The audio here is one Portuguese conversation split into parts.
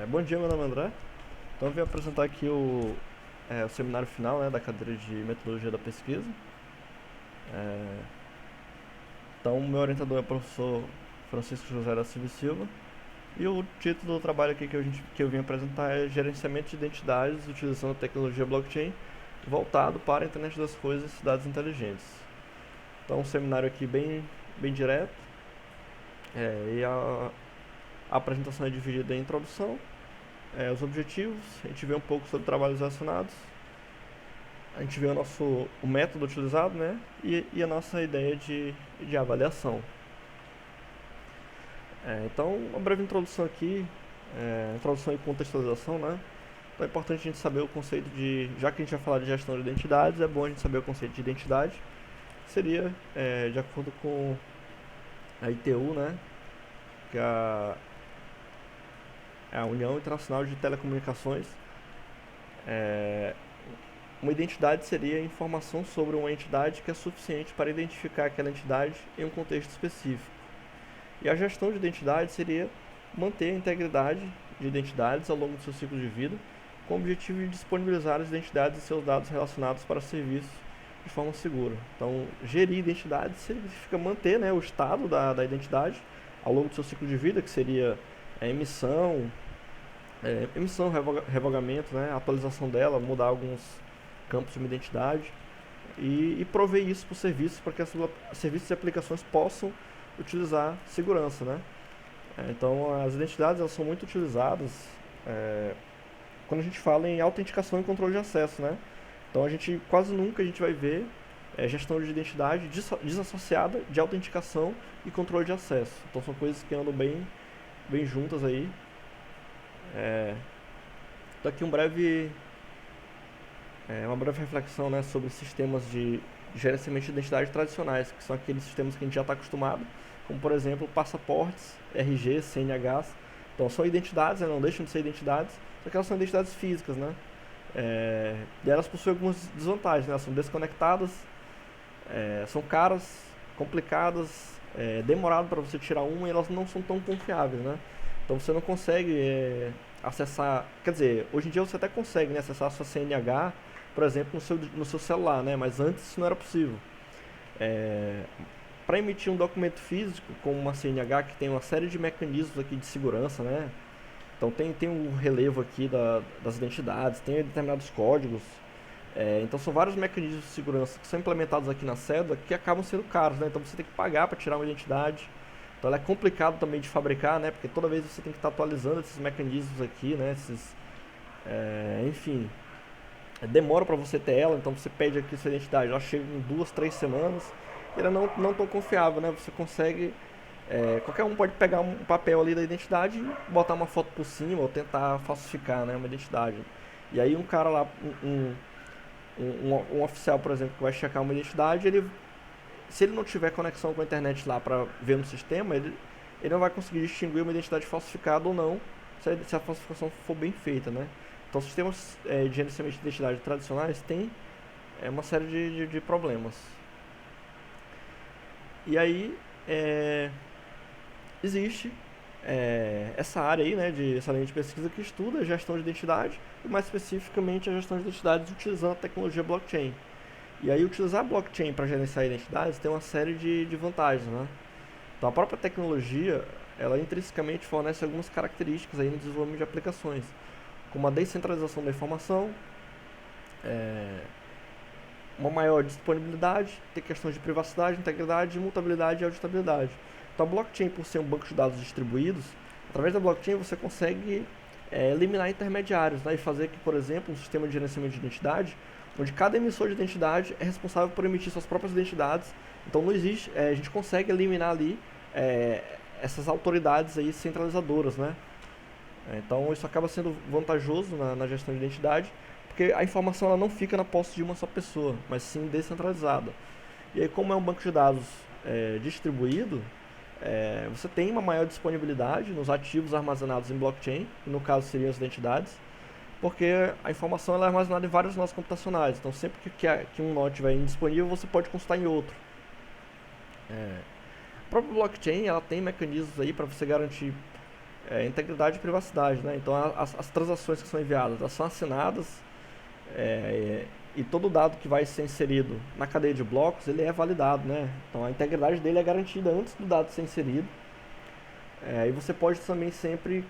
Bom dia, meu nome é André. Então eu vim apresentar aqui o seminário final, né, da cadeira de Metodologia da Pesquisa. Então o meu orientador é o professor Francisco José da Silva e Silva. E o título do trabalho aqui que eu vim apresentar é Gerenciamento de Identidades utilizando a tecnologia blockchain voltado para a internet das coisas e cidades inteligentes. Então um seminário aqui bem direto. A apresentação é dividida em introdução, os objetivos, a gente vê um pouco sobre trabalhos relacionados, a gente vê o método utilizado, né, e a nossa ideia de avaliação. Então, uma breve introdução aqui, introdução e contextualização, né. Então é importante a gente saber o conceito já que a gente vai falar de gestão de identidades, é bom a gente saber o conceito de identidade. Seria, de acordo com a ITU, né, que é a União Internacional de Telecomunicações, uma identidade seria informação sobre uma entidade que é suficiente para identificar aquela entidade em um contexto específico. E a gestão de identidade seria manter a integridade de identidades ao longo do seu ciclo de vida, com o objetivo de disponibilizar as identidades e seus dados relacionados para serviços de forma segura. Então, gerir identidades significa manter, né, o estado da identidade ao longo do seu ciclo de vida, que seria a emissão, revogamento, né, atualização dela, mudar alguns campos de uma identidade e prover isso para os serviços, para que os serviços e aplicações possam utilizar segurança, né? Então as identidades elas são muito utilizadas quando a gente fala em autenticação e controle de acesso, né? Então quase nunca a gente vai ver gestão de identidade desassociada de autenticação e controle de acesso. Então são coisas que andam bem juntas aí. Daqui uma breve reflexão, né, sobre sistemas de gerenciamento de identidade tradicionais, que são aqueles sistemas que a gente já está acostumado, como por exemplo passaportes, RG, CNHs. Então são identidades, né, não deixam de ser identidades, só que elas são identidades físicas, né? E elas possuem algumas desvantagens, né? Elas são desconectadas, são caras, complicadas, demorado para você tirar uma e elas não são tão confiáveis, né? Então você não consegue acessar, quer dizer, hoje em dia você até consegue, né, acessar a sua CNH, por exemplo, no seu celular, né? Mas antes isso não era possível. Para emitir um documento físico como uma CNH que tem uma série de mecanismos aqui de segurança, né? Então tem um relevo aqui das identidades, tem determinados códigos. Então são vários mecanismos de segurança que são implementados aqui na cédula que acabam sendo caros, né? Então você tem que pagar para tirar uma identidade. Então ela é complicado também de fabricar, né? Porque toda vez você tem que estar atualizando esses mecanismos aqui, né? Enfim, demora para você ter ela, então você pede aqui sua identidade, ela chega em 2, 3 semanas e ela não tão confiável, né? Você consegue, qualquer um pode pegar um papel ali da identidade e botar uma foto por cima ou tentar falsificar, né, uma identidade. E aí um cara lá, um oficial, por exemplo, que vai checar uma identidade, se ele não tiver conexão com a internet lá para ver no sistema, ele não vai conseguir distinguir uma identidade falsificada ou não, se a falsificação for bem feita, né? Então, sistemas de gerenciamento de identidade tradicionais têm uma série de problemas. E aí, existe essa área aí, né, essa linha de pesquisa que estuda a gestão de identidade e mais especificamente a gestão de identidades utilizando a tecnologia blockchain. E aí utilizar blockchain para gerenciar identidades tem uma série de vantagens, né? Então a própria tecnologia, ela intrinsecamente fornece algumas características aí no desenvolvimento de aplicações, como a descentralização da informação, uma maior disponibilidade, tem questões de privacidade, integridade, imutabilidade e auditabilidade. Então a blockchain, por ser um banco de dados distribuídos, através da blockchain você consegue eliminar intermediários, né, e fazer que, por exemplo, um sistema de gerenciamento de identidade, onde cada emissor de identidade é responsável por emitir suas próprias identidades. Então não existe, a gente consegue eliminar ali essas autoridades aí centralizadoras, né? Então isso acaba sendo vantajoso na gestão de identidade, porque a informação ela não fica na posse de uma só pessoa, mas sim descentralizada. E aí, como é um banco de dados distribuído, você tem uma maior disponibilidade nos ativos armazenados em blockchain, que no caso seriam as identidades, porque a informação ela é armazenada em vários nós computacionais. Então sempre que um nó estiver indisponível, você pode consultar em outro. A própria blockchain ela tem mecanismos aí para você garantir integridade e privacidade, né? Então as transações que são enviadas, elas são assinadas, e todo dado que vai ser inserido na cadeia de blocos, ele é validado, né? Então a integridade dele é garantida antes do dado ser inserido. E você pode também sempre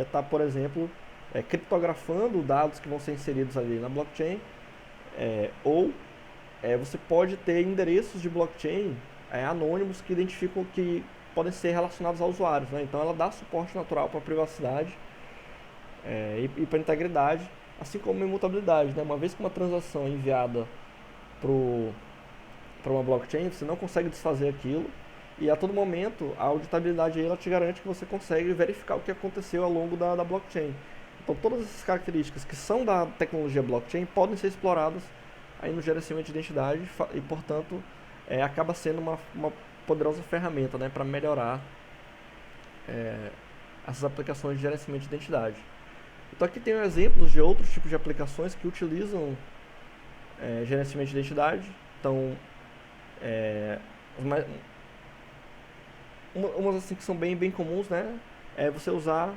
estar, por exemplo, criptografando dados que vão ser inseridos ali na blockchain, ou você pode ter endereços de blockchain anônimos que identificam, que podem ser relacionados a usuários, né? Então ela dá suporte natural para a privacidade e para a integridade, assim como a imutabilidade, né? Uma vez que uma transação é enviada para uma blockchain, você não consegue desfazer aquilo, e a todo momento a auditabilidade aí, ela te garante que você consegue verificar o que aconteceu ao longo da blockchain. Então todas essas características que são da tecnologia blockchain podem ser exploradas aí no gerenciamento de identidade e, portanto, acaba sendo uma poderosa ferramenta, né, para melhorar essas aplicações de gerenciamento de identidade. Então aqui tem exemplos de outros tipos de aplicações que utilizam gerenciamento de identidade. Então, umas assim que são bem comuns, né, é você usar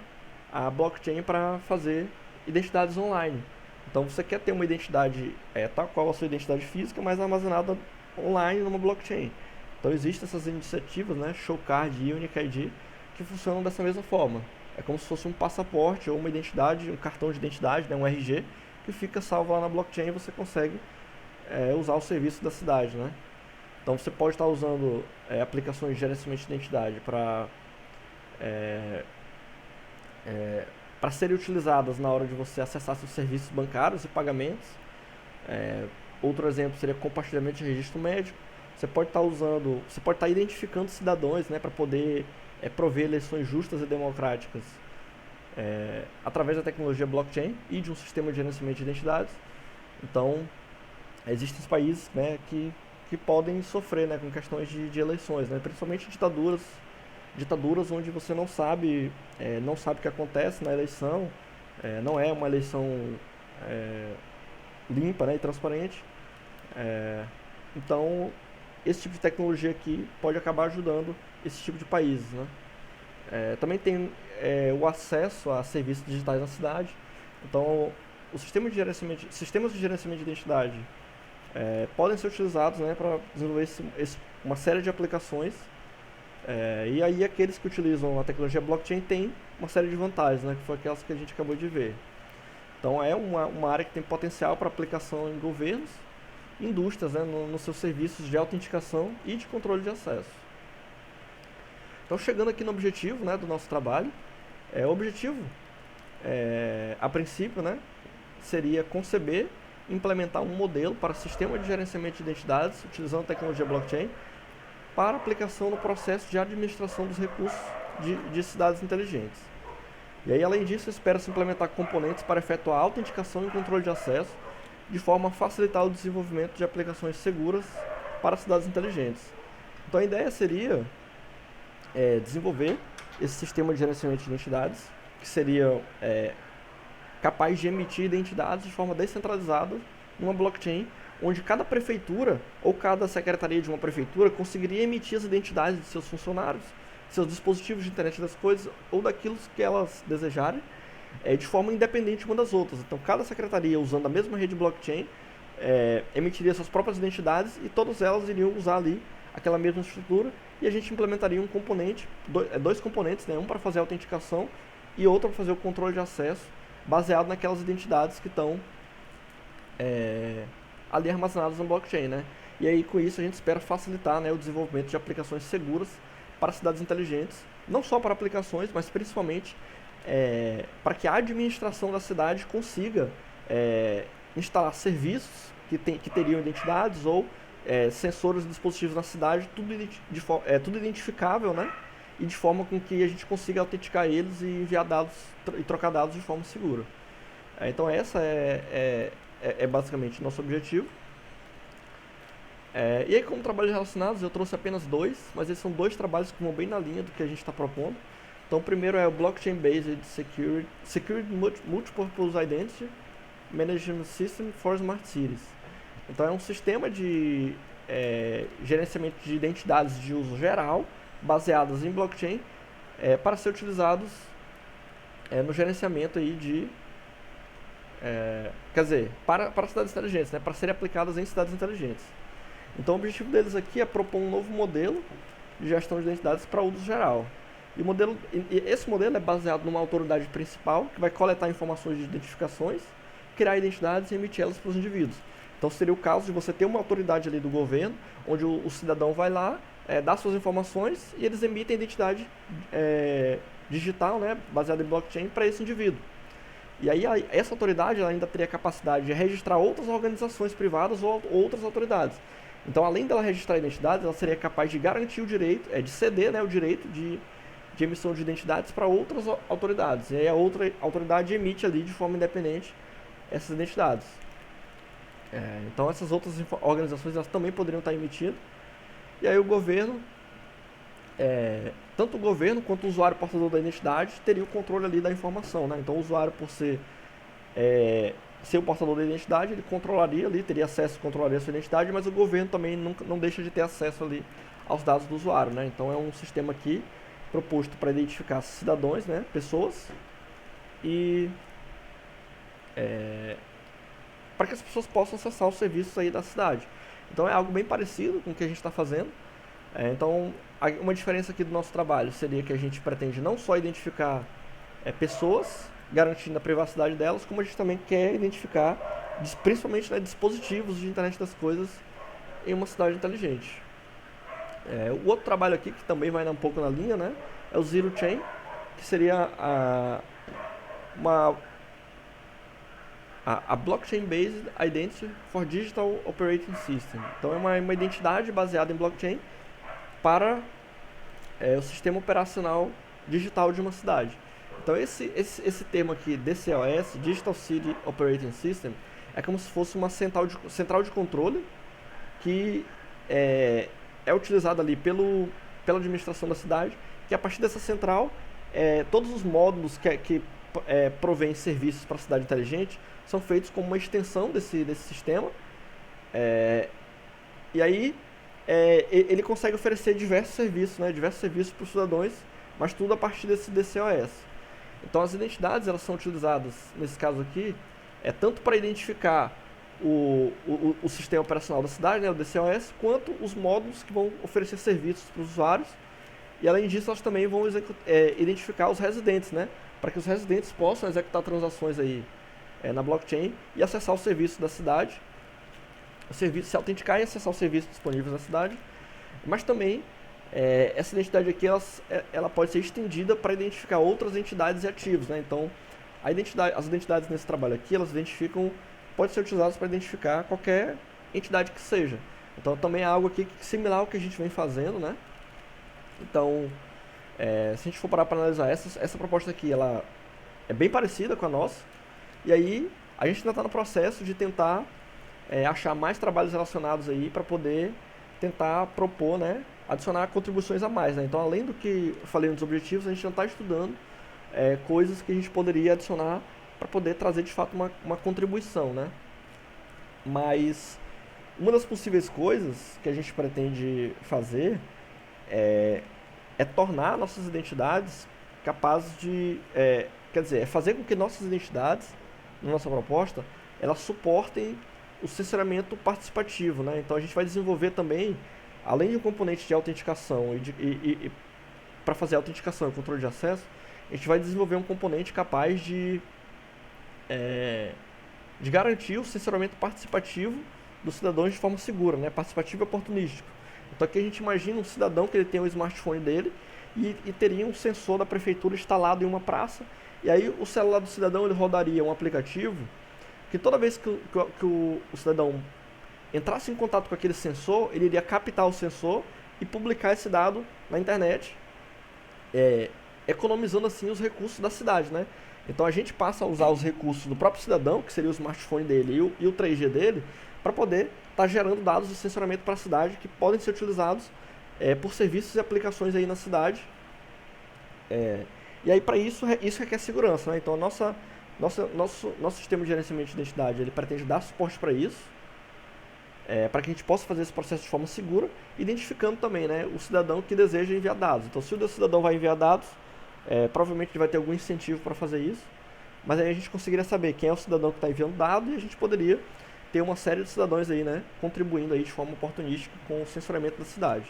a blockchain para fazer identidades online. Então você quer ter uma identidade tal qual a sua identidade física, mas armazenada online numa blockchain. Então existem essas iniciativas, né, Showcard e UniCID, que funcionam dessa mesma forma. É como se fosse um passaporte ou uma identidade, um cartão de identidade, né, um RG, que fica salvo lá na blockchain e você consegue usar o serviço da cidade, né? Então você pode estar usando aplicações de gerenciamento de identidade para serem utilizadas na hora de você acessar seus serviços bancários e pagamentos. Outro exemplo seria compartilhamento de registro médico. Você pode estar identificando cidadãos, né, para poder prover eleições justas e democráticas através da tecnologia blockchain e de um sistema de gerenciamento de identidades. Então, existem países, né, que podem sofrer, né, com questões de eleições, né, principalmente ditaduras onde você não sabe o que acontece na eleição, não é uma eleição limpa, né, e transparente. Então, esse tipo de tecnologia aqui pode acabar ajudando esse tipo de países, né? Também tem o acesso a serviços digitais na cidade. Então, os sistemas de gerenciamento de identidade podem ser utilizados, né, para desenvolver uma série de aplicações. E aí aqueles que utilizam a tecnologia blockchain têm uma série de vantagens, né, que foi aquelas que a gente acabou de ver. Então é uma área que tem potencial para aplicação em governos e indústrias, né, nos seus serviços de autenticação e de controle de acesso. Então chegando aqui no objetivo, né, do nosso trabalho, o objetivo, a princípio, né, seria conceber e implementar um modelo para sistema de gerenciamento de identidades utilizando a tecnologia blockchain para aplicação no processo de administração dos recursos de cidades inteligentes. E aí, além disso, espera-se implementar componentes para efetuar autenticação e controle de acesso, de forma a facilitar o desenvolvimento de aplicações seguras para cidades inteligentes. Então a ideia seria desenvolver esse sistema de gerenciamento de identidades, que seria capaz de emitir identidades de forma descentralizada numa blockchain, onde cada prefeitura ou cada secretaria de uma prefeitura conseguiria emitir as identidades de seus funcionários, seus dispositivos de internet das coisas ou daquilo que elas desejarem, de forma independente uma das outras. Então cada secretaria, usando a mesma rede blockchain, emitiria suas próprias identidades e todas elas iriam usar ali aquela mesma estrutura, e a gente implementaria um componente, dois componentes, né, um para fazer a autenticação e outro para fazer o controle de acesso, baseado naquelas identidades que estão ali armazenadas no blockchain, né? E aí com isso a gente espera facilitar, né, o desenvolvimento de aplicações seguras para cidades inteligentes, não só para aplicações, mas principalmente para que a administração da cidade consiga instalar serviços que teriam identidades ou sensores e dispositivos na cidade, tudo identificável, né? E de forma com que a gente consiga autenticar eles e enviar dados e trocar dados de forma segura. Então essa é basicamente nosso objetivo. E aí, como trabalhos relacionados, eu trouxe apenas dois, mas esses são dois trabalhos que vão bem na linha do que a gente está propondo. Então o primeiro é o Blockchain Based Secured Multipurpose Identity Management System for Smart Cities. Então é um sistema de gerenciamento de identidades de uso geral, baseadas em blockchain, para ser utilizados no gerenciamento aí quer dizer, para cidades inteligentes, né, para serem aplicadas em cidades inteligentes. Então o objetivo deles aqui é propor um novo modelo de gestão de identidades para uso geral. E esse modelo é baseado numa autoridade principal que vai coletar informações de identificações, criar identidades e emitir elas para os indivíduos. Então seria o caso de você ter uma autoridade ali do governo, onde o cidadão vai lá, dá suas informações e eles emitem a identidade digital, né, baseada em blockchain, para esse indivíduo. E aí essa autoridade ela ainda teria a capacidade de registrar outras organizações privadas ou outras autoridades. Então, além dela registrar identidades, ela seria capaz de garantir o direito, de ceder, né, o direito de emissão de identidades para outras autoridades. E aí a outra autoridade emite ali de forma independente essas identidades. Então essas outras organizações elas também poderiam estar emitindo. E aí o governo, tanto o governo quanto o usuário portador da identidade teria o controle ali da informação, né? Então o usuário, por ser o portador da identidade, ele controlaria ali, teria acesso, controlaria a sua identidade, mas o governo também não deixa de ter acesso ali aos dados do usuário, né? Então é um sistema aqui proposto para identificar cidadãos, né, pessoas, e para que as pessoas possam acessar os serviços aí da cidade. Então é algo bem parecido com o que a gente está fazendo. Então uma diferença aqui do nosso trabalho seria que a gente pretende não só identificar pessoas, garantindo a privacidade delas, como a gente também quer identificar, principalmente, né, dispositivos de internet das coisas em uma cidade inteligente. O outro trabalho aqui, que também vai um pouco na linha, né, é o Zero Chain, que seria a Blockchain Based Identity for Digital Operating System. Então é uma identidade baseada em blockchain para o sistema operacional digital de uma cidade. Então esse termo aqui, DCOS, Digital City Operating System, é como se fosse uma central de controle que é utilizada ali pela administração da cidade, que a partir dessa central, todos os módulos que provém serviços para a cidade inteligente são feitos como uma extensão desse sistema, e aí ele consegue oferecer diversos serviços para os cidadãos, mas tudo a partir desse DCOS. Então as identidades elas são utilizadas, nesse caso aqui, tanto para identificar o sistema operacional da cidade, né, o DCOS, quanto os módulos que vão oferecer serviços para os usuários. E além disso, elas também vão identificar os residentes, né, para que os residentes possam executar transações aí, na blockchain e acessar os serviços da cidade, se autenticar e acessar os serviços disponíveis na cidade. Mas também, essa identidade aqui ela pode ser estendida para identificar outras entidades e ativos, né? Então, as identidades nesse trabalho aqui, elas podem ser utilizadas para identificar qualquer entidade que seja. Então também é algo aqui similar ao que a gente vem fazendo, né? Então, se a gente for parar para analisar essa proposta aqui, ela é bem parecida com a nossa. E aí a gente ainda está no processo de tentar achar mais trabalhos relacionados aí para poder tentar propor, né, adicionar contribuições a mais, né? Então, além do que eu falei nos objetivos, a gente já está estudando coisas que a gente poderia adicionar para poder trazer de fato uma contribuição, né? Mas uma das possíveis coisas que a gente pretende fazer é tornar nossas identidades capazes de, quer dizer, fazer com que nossas identidades, na nossa proposta, elas suportem o censuramento participativo, né? Então a gente vai desenvolver também, além de um componente de autenticação e para fazer a autenticação e controle de acesso, a gente vai desenvolver um componente capaz de garantir o censuramento participativo dos cidadãos de forma segura, né? Participativo e oportunístico. Então aqui a gente imagina um cidadão que ele tem o smartphone dele e teria um sensor da prefeitura instalado em uma praça, e aí o celular do cidadão ele rodaria um aplicativo que toda vez que o cidadão entrasse em contato com aquele sensor, ele iria captar o sensor e publicar esse dado na internet, economizando assim os recursos da cidade, né? Então a gente passa a usar os recursos do próprio cidadão, que seria o smartphone dele e o 3G dele, para poder estar gerando dados de censuramento para a cidade que podem ser utilizados por serviços e aplicações aí na cidade. E aí para isso requer segurança, né? Então nosso sistema de gerenciamento de identidade ele pretende dar suporte para isso, para que a gente possa fazer esse processo de forma segura, identificando também, né, o cidadão que deseja enviar dados. Então se o cidadão vai enviar dados, Provavelmente vai ter algum incentivo para fazer isso, mas aí a gente conseguiria saber quem é o cidadão que está enviando dado e a gente poderia ter uma série de cidadãos aí, né, contribuindo aí de forma oportunística com o censuramento da cidade.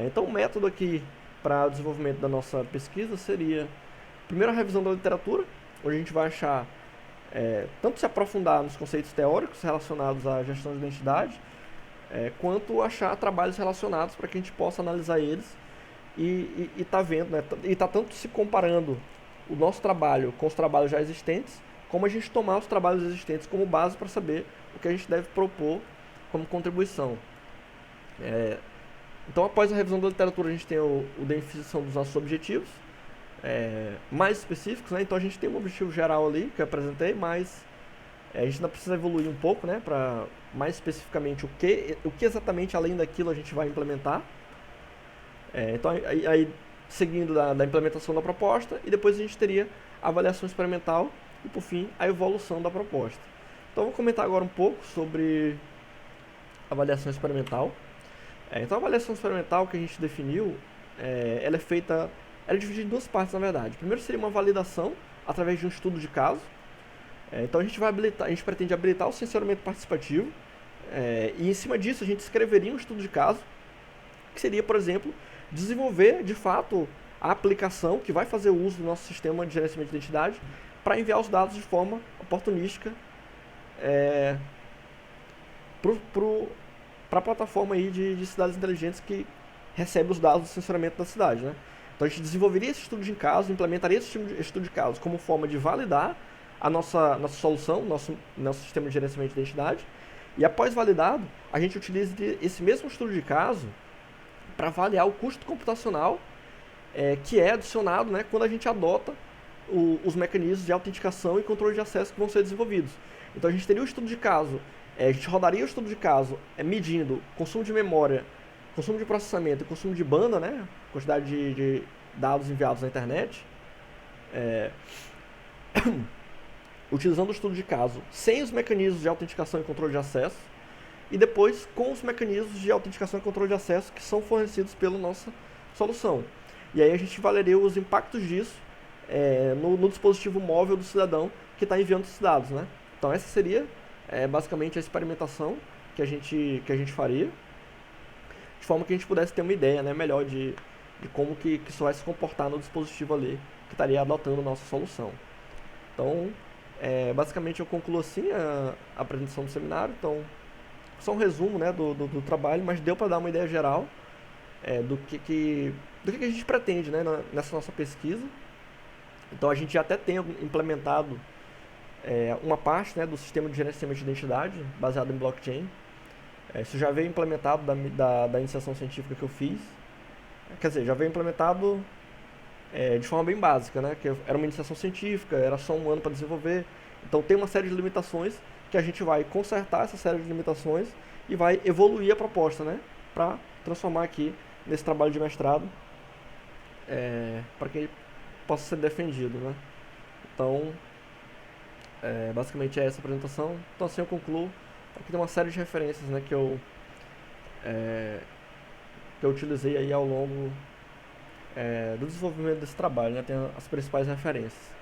Então o método aqui para o desenvolvimento da nossa pesquisa seria, primeiro, a revisão da literatura, onde a gente vai achar, tanto se aprofundar nos conceitos teóricos relacionados à gestão de identidade, quanto achar trabalhos relacionados para que a gente possa analisar eles e tá vendo, né, e tá tanto se comparando o nosso trabalho com os trabalhos já existentes, como a gente tomar os trabalhos existentes como base para saber o que a gente deve propor como contribuição. Então, após a revisão da literatura, a gente tem o definição dos nossos objetivos, mais específicos, né? Então a gente tem um objetivo geral ali, que eu apresentei, mas a gente ainda precisa evoluir um pouco, né, para mais especificamente o que exatamente além daquilo a gente vai implementar. Então, aí seguindo da implementação da proposta, e depois a gente teria a avaliação experimental e, por fim, a evolução da proposta. Então, eu vou comentar agora um pouco sobre avaliação experimental. Então, a avaliação experimental que a gente definiu, ela é dividida em duas partes, na verdade. Primeiro seria uma validação através de um estudo de caso. Então, a gente pretende habilitar o censuramento participativo, e em cima disso a gente escreveria um estudo de caso, que seria, por exemplo, desenvolver de fato a aplicação que vai fazer uso do nosso sistema de gerenciamento de identidade para enviar os dados de forma oportunística para a plataforma aí de cidades inteligentes que recebe os dados do censuramento da cidade, né? Então a gente desenvolveria esse estudo de caso, implementaria esse estudo de caso como forma de validar a nossa solução, nosso sistema de gerenciamento de identidade, e após validado, a gente utiliza esse mesmo estudo de caso para avaliar o custo computacional que é adicionado, né, quando a gente adota os mecanismos de autenticação e controle de acesso que vão ser desenvolvidos. Então a gente teria o estudo de caso, a gente rodaria o estudo de caso medindo consumo de memória, consumo de processamento e consumo de banda, né, quantidade de dados enviados na internet, utilizando o estudo de caso sem os mecanismos de autenticação e controle de acesso, e depois com os mecanismos de autenticação e controle de acesso que são fornecidos pela nossa solução. E aí a gente valeria os impactos disso no dispositivo móvel do cidadão que está enviando esses dados, né? Então essa seria basicamente a experimentação que a gente faria, de forma que a gente pudesse ter uma ideia, né, melhor de como que isso vai se comportar no dispositivo ali que estaria adotando a nossa solução. Então, basicamente eu concluo assim a apresentação do seminário. Então, só um resumo, né, do trabalho, mas deu para dar uma ideia geral do que a gente pretende, né, nessa nossa pesquisa. Então a gente já até tem implementado uma parte, né, do sistema de gerenciamento de identidade baseado em blockchain. Isso já veio implementado da iniciação científica que eu fiz. Quer dizer, já veio implementado de forma bem básica, né, que era uma iniciação científica, era só um ano para desenvolver. Então tem uma série de limitações que a gente vai consertar essa série de limitações e vai evoluir a proposta, né, para transformar aqui nesse trabalho de mestrado, para que ele possa ser defendido, né. Então, basicamente é essa a apresentação. Então assim eu concluo. Aqui tem uma série de referências, né, que eu utilizei aí ao longo do desenvolvimento desse trabalho, né, tem as principais referências.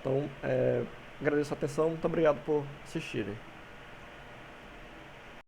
Então, agradeço a atenção, muito obrigado por assistirem.